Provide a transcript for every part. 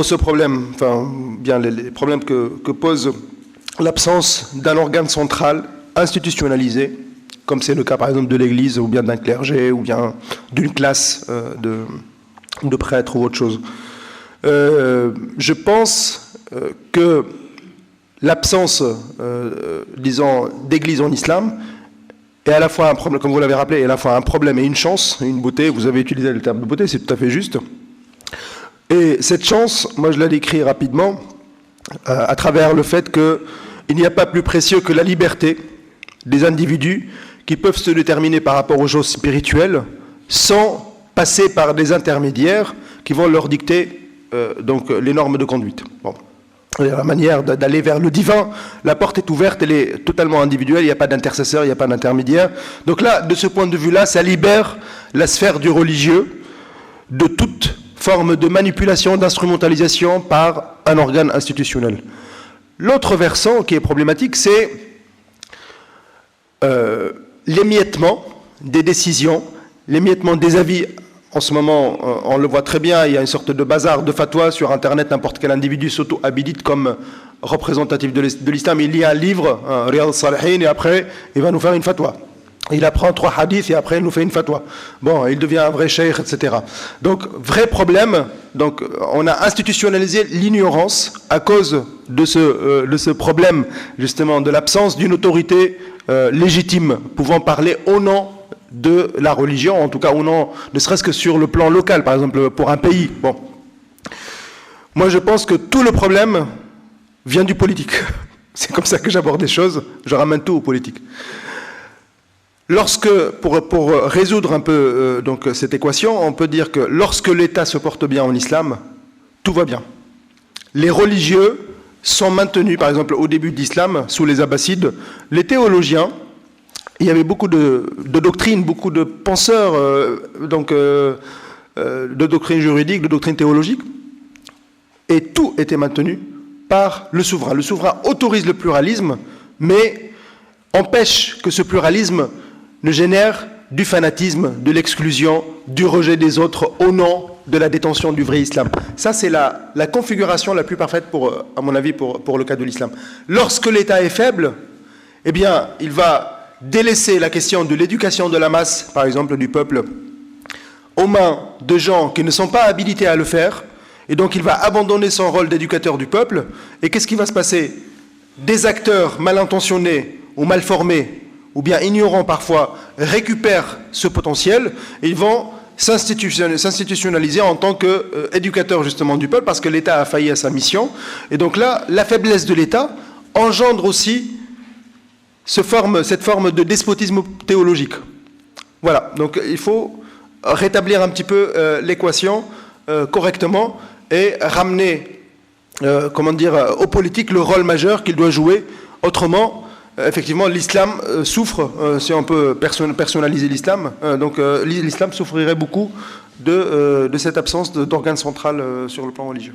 Ce problème, enfin, bien les problèmes que pose l'absence d'un organe central institutionnalisé, comme c'est le cas par exemple de l'Église, ou bien d'un clergé, ou bien d'une classe de prêtres ou autre chose. Je pense que l'absence, disons, d'église en islam est à la fois un problème, comme vous l'avez rappelé, est à la fois un problème et une chance, une beauté. Vous avez utilisé le terme de beauté, c'est tout à fait juste. Et cette chance, moi je la décris rapidement à travers le fait qu'il n'y a pas plus précieux que la liberté des individus qui peuvent se déterminer par rapport aux choses spirituelles sans passer par des intermédiaires qui vont leur dicter donc les normes de conduite. Bon. La manière d'aller vers le divin, la porte est ouverte, elle est totalement individuelle, il n'y a pas d'intercesseur, il n'y a pas d'intermédiaire. Donc là, de ce point de vue-là, ça libère la sphère du religieux de toute forme de manipulation, d'instrumentalisation par un organe institutionnel. L'autre versant qui est problématique, c'est l'émiettement des décisions, l'émiettement des avis. En ce moment, on le voit très bien, il y a une sorte de bazar de fatwa sur Internet, n'importe quel individu s'auto-habilite comme représentatif de l'islam. Il lit un livre, Riyad al-Salihin, et après, il va nous faire une fatwa. Il apprend 3 hadiths et après il nous fait une fatwa. Bon, il devient un vrai cheikh, etc. Donc, vrai problème, donc, on a institutionnalisé l'ignorance à cause de ce problème, justement, de l'absence d'une autorité légitime pouvant parler au nom de la religion, en tout cas au nom, ne serait-ce que sur le plan local, par exemple, pour un pays. Bon. Moi, je pense que tout le problème vient du politique. C'est comme ça que j'aborde les choses, je ramène tout au politique. Lorsque, pour résoudre un peu donc, cette équation, on peut dire que lorsque l'État se porte bien en islam, tout va bien. Les religieux sont maintenus, par exemple au début de l'islam, sous les Abbassides, les théologiens, il y avait beaucoup de doctrines, beaucoup de penseurs de doctrines juridiques, de doctrines théologiques, et tout était maintenu par le souverain. Le souverain autorise le pluralisme, mais empêche que ce pluralisme ne génère du fanatisme, de l'exclusion, du rejet des autres au nom de la détention du vrai islam. Ça, c'est la configuration la plus parfaite, à mon avis, pour le cas de l'islam. Lorsque l'État est faible, eh bien, il va délaisser la question de l'éducation de la masse, par exemple du peuple, aux mains de gens qui ne sont pas habilités à le faire, et donc il va abandonner son rôle d'éducateur du peuple, et qu'est-ce qui va se passer? Des acteurs mal intentionnés ou mal formés, ou bien ignorants parfois, récupèrent ce potentiel, et ils vont s'institutionnaliser en tant qu'éducateurs justement du peuple, parce que l'État a failli à sa mission, et donc là, la faiblesse de l'État engendre aussi cette forme de despotisme théologique. Voilà, donc il faut rétablir un petit peu l'équation correctement et ramener, aux politiques le rôle majeur qu'il doit jouer. Autrement, effectivement, l'islam souffre, si on peut personnaliser l'islam, donc l'islam souffrirait beaucoup de cette absence d'organe central sur le plan religieux.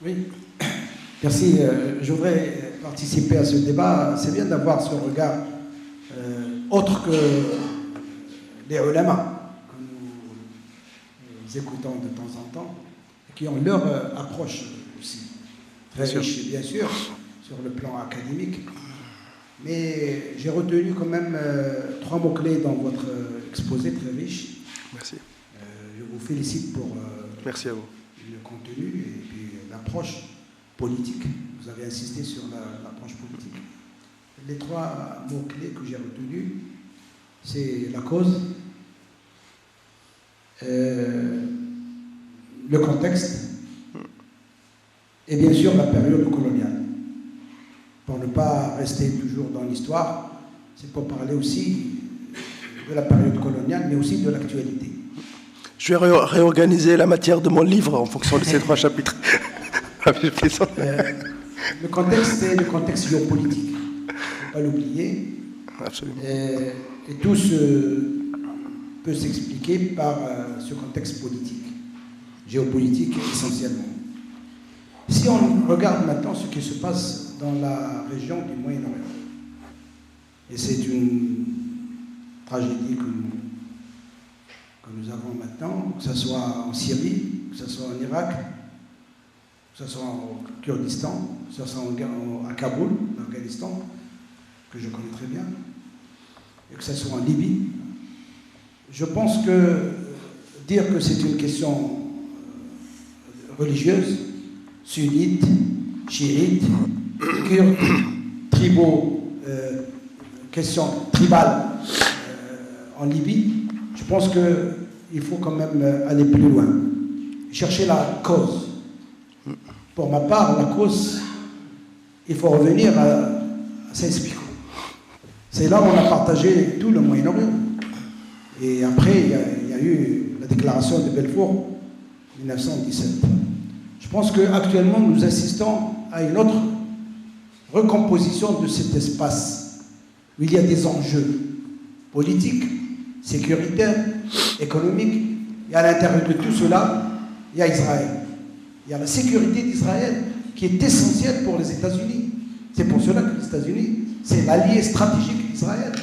Oui, merci. Je voudrais participer à ce débat. C'est bien d'avoir ce regard autre que des ulama que nous écoutons de temps en temps, qui ont leur approche aussi, très riche bien sûr, sur le plan académique. Mais j'ai retenu quand même 3 mots-clés dans votre exposé très riche. Merci. Je vous félicite pour merci à vous. Le contenu et puis l'approche politique. Vous avez insisté sur l'approche politique. Les 3 mots-clés que j'ai retenus, c'est la cause, le contexte et bien sûr la période coloniale. Pour ne pas rester toujours dans l'histoire, c'est pour parler aussi de la période coloniale, mais aussi de l'actualité. Je vais réorganiser la matière de mon livre en fonction de ces 3 chapitres. Le contexte, c'est le contexte géopolitique. Il ne faut pas l'oublier. Absolument. Et tout peut s'expliquer par ce contexte politique, géopolitique essentiellement. Si on regarde maintenant ce qui se passe dans la région du Moyen-Orient, et c'est une tragédie que nous maintenant, que ce soit en Syrie, que ce soit en Irak, que ce soit au Kurdistan, que ce soit à Kaboul, en Afghanistan, que je connais très bien, et que ce soit en Libye. Je pense que dire que c'est une question religieuse, sunnite, chiite, kurde, tribaux, question tribale en Libye, je pense qu'il faut quand même aller plus loin, chercher la cause. Pour ma part, la cause, il faut revenir à Saint-Spico. C'est là où on a partagé tout le Moyen-Orient. Et après, il y a eu la déclaration de Belfort en 1917. Je pense qu'actuellement, nous assistons à une autre recomposition de cet espace où il y a des enjeux politiques, sécuritaires, économiques. Et à l'intérieur de tout cela, il y a Israël. Il y a la sécurité d'Israël qui est essentielle pour les États-Unis. C'est pour cela que les États-Unis, c'est l'allié stratégique d'Israël.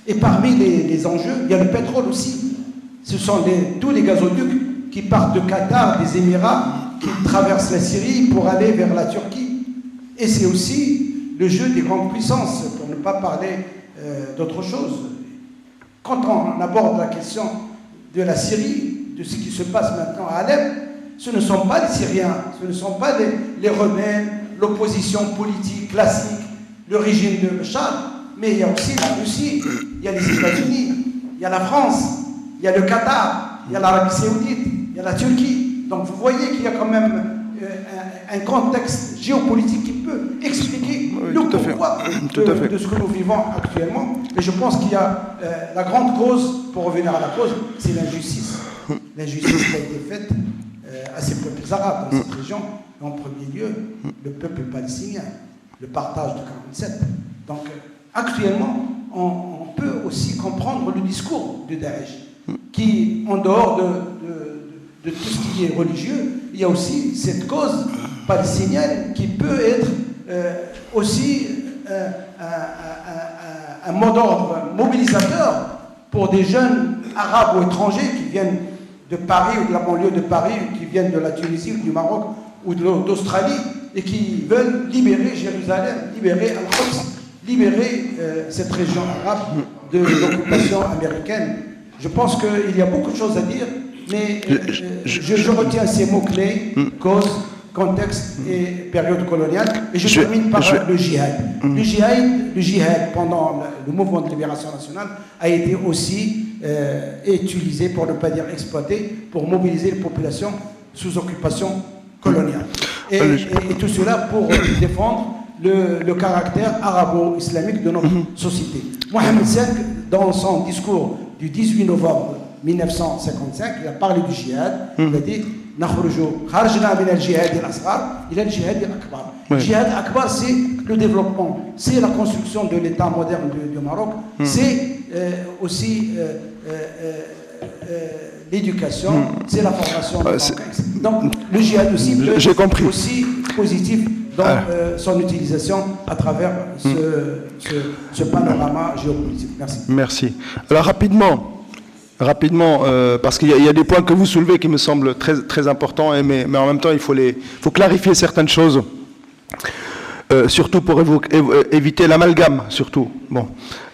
Et parmi les enjeux, il y a le pétrole aussi. Ce sont tous les gazoducs qui partent de Qatar, des Émirats, qui traversent la Syrie pour aller vers la Turquie. Et c'est aussi le jeu des grandes puissances, pour ne pas parler d'autre chose. Quand on aborde la question de la Syrie, de ce qui se passe maintenant à Alep, ce ne sont pas les Syriens, ce ne sont pas les rebelles, l'opposition politique classique, le régime de Bachar, mais il y a aussi la Russie, il y a les États-Unis, il y a la France, il y a le Qatar, il y a l'Arabie Saoudite, il y a la Turquie. Donc vous voyez qu'il y a quand même un contexte géopolitique qui peut expliquer le pourquoi de ce que nous vivons actuellement. Et je pense qu'il y a la grande cause, pour revenir à la cause, c'est l'injustice. L'injustice qui a été faite à ces peuples arabes dans cette région, et en premier lieu, le peuple palestinien, le partage de 1947. Donc, actuellement, on peut aussi comprendre le discours de Daesh, qui, en dehors de tout ce qui est religieux, il y a aussi cette cause palestinienne qui peut être aussi un mot d'ordre mobilisateur pour des jeunes arabes ou étrangers qui viennent de Paris ou de la banlieue de Paris, ou qui viennent de la Tunisie ou du Maroc ou d'Australie, et qui veulent libérer Jérusalem, libérer Al-Quds, libérer cette région arabe de l'occupation américaine. Je pense qu'il y a beaucoup de choses à dire, mais je retiens ces mots-clés, cause, contexte et période coloniale, et je termine par le djihad. Le djihad, pendant le mouvement de libération nationale, a été aussi utilisé, pour ne pas dire exploité, pour mobiliser les populations sous occupation coloniale. Et tout cela pour défendre le caractère arabo-islamique de notre société. Mohamed V, dans son discours du 18 novembre 1955, il a parlé du djihad. Il a dit خرجنا من الجهاد الأصغر إلى الجهاد الأكبر. Le djihad akbar, c'est le développement, c'est la construction de l'État moderne du Maroc, c'est aussi l'éducation, c'est la formation. Donc le djihad aussi peut être aussi positif dans son utilisation à travers ce panorama géopolitique. Merci. Merci. Alors rapidement, parce qu'il y a des points que vous soulevez qui me semblent très, très importants, mais en même temps, il faut clarifier certaines choses, surtout pour éviter l'amalgame, surtout. Bon.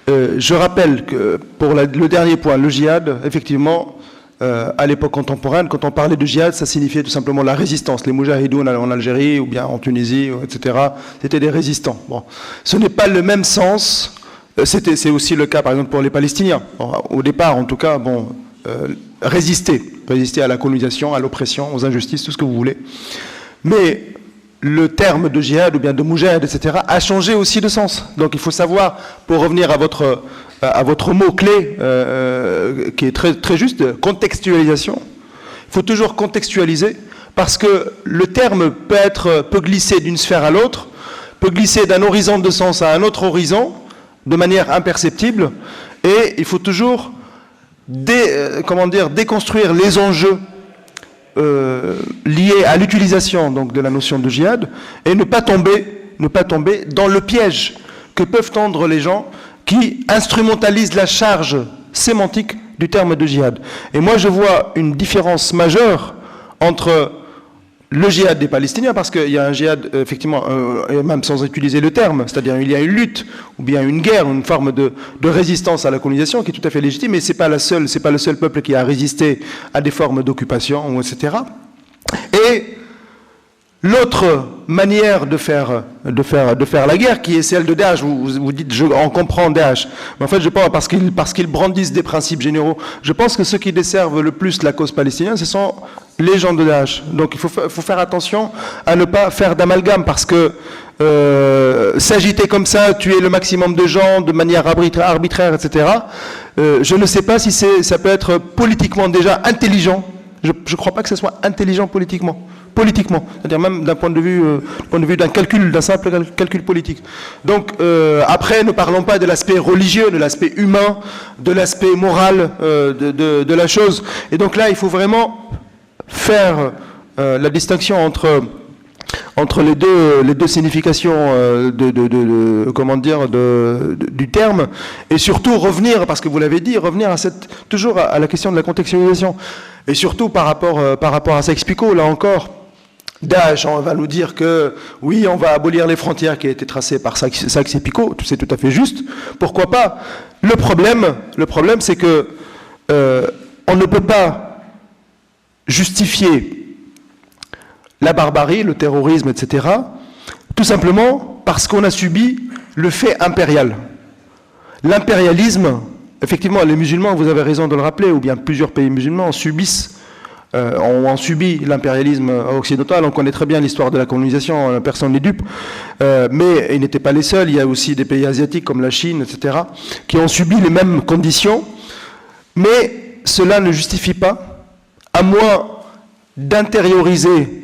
Je rappelle que pour le dernier point, le djihad, effectivement, à l'époque contemporaine, quand on parlait de djihad, ça signifiait tout simplement la résistance. Les moudjahidoun en Algérie ou bien en Tunisie, etc., c'était des résistants. Bon. Ce n'est pas le même sens. C'est aussi le cas, par exemple, pour les Palestiniens. Au départ, en tout cas, résister à la colonisation, à l'oppression, aux injustices, tout ce que vous voulez. Mais le terme de djihad ou bien de moujahid, etc., a changé aussi de sens. Donc il faut savoir, pour revenir à votre mot-clé, qui est très, très juste, contextualisation. Il faut toujours contextualiser, parce que le terme peut glisser d'une sphère à l'autre, peut glisser d'un horizon de sens à un autre horizon, de manière imperceptible, et il faut toujours déconstruire les enjeux liés à l'utilisation donc de la notion de djihad, et ne pas tomber dans le piège que peuvent tendre les gens qui instrumentalisent la charge sémantique du terme de djihad. Et moi, je vois une différence majeure entre le djihad des Palestiniens, parce qu'il y a un djihad, effectivement, même sans utiliser le terme, c'est-à-dire il y a une lutte, ou bien une guerre, une forme de résistance à la colonisation qui est tout à fait légitime, mais c'est pas le seul peuple qui a résisté à des formes d'occupation, etc. Et l'autre manière de faire la guerre, qui est celle de Daesh, vous dites, on comprend Daesh, mais en fait, je pense, parce qu'ils brandissent des principes généraux, je pense que ceux qui desservent le plus la cause palestinienne, ce sont les gens de Daesh. Donc il faut faire attention à ne pas faire d'amalgame, parce que s'agiter comme ça, tuer le maximum de gens de manière arbitraire, etc., je ne sais pas si ça peut être politiquement déjà intelligent. Je ne crois pas que ce soit intelligent politiquement, c'est-à-dire même d'un point de vue d'un simple calcul politique. Donc après, ne parlons pas de l'aspect religieux, de l'aspect humain, de l'aspect moral de la chose. Et donc là, il faut vraiment faire la distinction entre les deux significations du terme, et surtout revenir, parce que vous l'avez dit, revenir toujours à la question de la contextualisation, et surtout par rapport à Sykes-Picot, là encore. Daesh, on va nous dire que oui, on va abolir les frontières qui ont été tracées par Sykes et Picot, c'est tout à fait juste, pourquoi pas. Le problème, c'est que on ne peut pas justifier la barbarie, le terrorisme, etc., tout simplement parce qu'on a subi le fait impérial. L'impérialisme, effectivement, les musulmans, vous avez raison de le rappeler, ou bien plusieurs pays musulmans ont subi l'impérialisme occidental. On connaît très bien l'histoire de la colonisation, personne n'est dupe, mais ils n'étaient pas les seuls. Il y a aussi des pays asiatiques comme la Chine, etc., qui ont subi les mêmes conditions, mais cela ne justifie pas, à moins d'intérioriser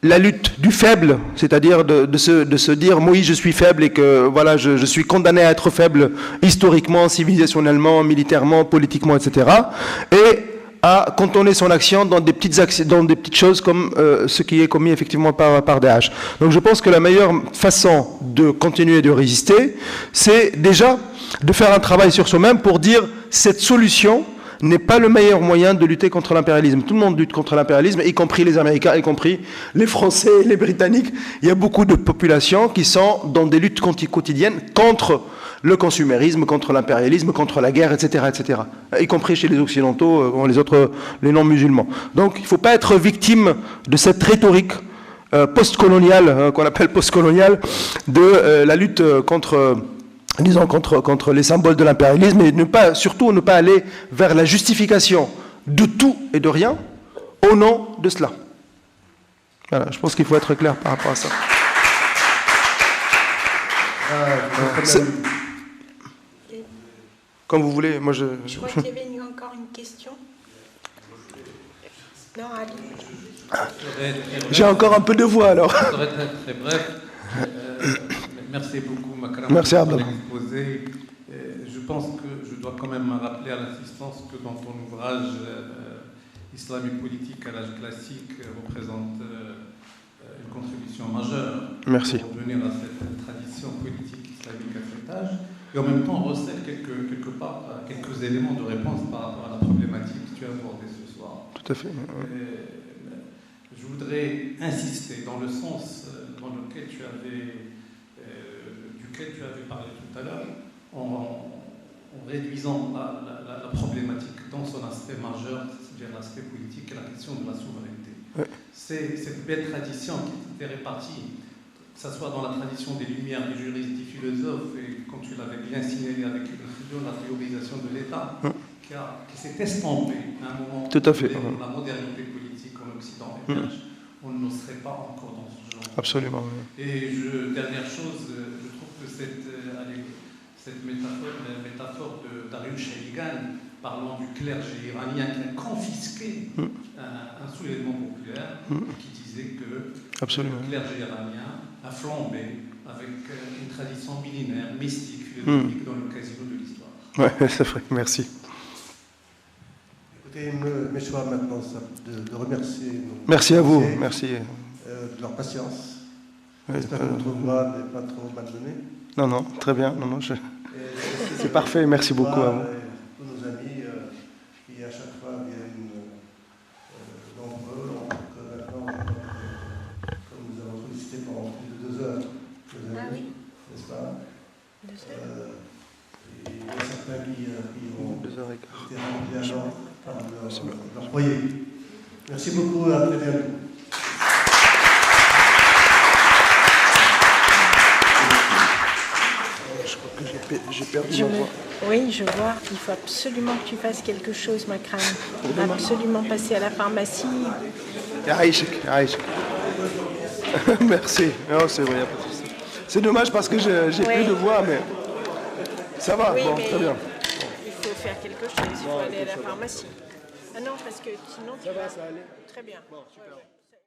la lutte du faible, c'est-à-dire de se dire « oui, je suis faible et que voilà, je suis condamné à être faible historiquement, civilisationnellement, militairement, politiquement, etc. » et à cantonner son action dans des petites choses comme ce qui est commis effectivement par Daesh. Donc je pense que la meilleure façon de continuer de résister, c'est déjà de faire un travail sur soi-même pour dire « cette solution » n'est pas le meilleur moyen de lutter contre l'impérialisme. Tout le monde lutte contre l'impérialisme, y compris les Américains, y compris les Français, les Britanniques. Il y a beaucoup de populations qui sont dans des luttes quotidiennes contre le consumérisme, contre l'impérialisme, contre la guerre, etc., etc., y compris chez les Occidentaux, les non-musulmans. Donc il ne faut pas être victime de cette rhétorique post-coloniale, qu'on appelle post-coloniale, de la lutte contre les symboles de l'impérialisme, et surtout ne pas aller vers la justification de tout et de rien au nom de cela. Voilà, je pense qu'il faut être clair par rapport à ça. Comme vous voulez, moi je crois qu'il y avait encore une question. Non, allez. J'ai encore un peu de voix alors. Je voudrais être très bref. Merci beaucoup, Makram, merci pour l'exposé. Je pense que je dois quand même rappeler à l'assistance que dans ton ouvrage Islam et politique à l'âge classique représente une contribution majeure pour venir à cette tradition politique islamique à cet âge, et en même temps recèle quelques éléments de réponse par rapport à la problématique que tu as abordée ce soir. Tout à fait. Je voudrais insister dans le sens dans lequel tu avais parlé tout à l'heure, en réduisant la problématique dans son aspect majeur, c'est-à-dire l'aspect politique et la question de la souveraineté. Ouais. C'est cette belle tradition qui était répartie, que ce soit dans la tradition des Lumières, des juristes, des philosophes, et comme tu l'avais bien signalé avec la théorisation de l'État, qui s'est estampée à un moment tout à fait. Dans la modernité politique en Occident et on ne serait pas encore dans ce genre. Absolument. Et dernière chose, je trouve que cette métaphore de Darius Sharigan, parlant du clergé iranien qui a confisqué un soulèvement populaire, qui disait que le clergé iranien a flambé avec une tradition millénaire, mystique, philosophique dans le casino de l'histoire. Oui, c'est vrai, merci. Écoutez, mes choix maintenant de remercier. Merci à vous, merci. De leur patience. Oui, j'espère que notre voix n'est pas trop malmenée. Non, très bien. C'est parfait, merci beaucoup à vous. Tous nos amis à chaque fois viennent nombreux. Donc maintenant, je crois que, comme nous avons sollicité pendant plus de 2 heures, Ah oui. n'est-ce pas? 2 heures. Et il y a certains qui ont 2h15. été remplis à l'ordre par leur foyer. Merci beaucoup, à très bientôt. Je crois que j'ai perdu ma voix. Oui, je vois. Il faut absolument que tu fasses quelque chose, Makram. Absolument passer à la pharmacie. Aïchek. Merci. Non, c'est vrai, y a pas de souci. C'est dommage parce que j'ai Ouais. plus de voix, mais ça va, Oui, bon, mais très bien. il faut faire quelque chose. Il faut aller à la pharmacie. Ah non, parce que sinon tu vas... ça allait. Très bien. Bon, super.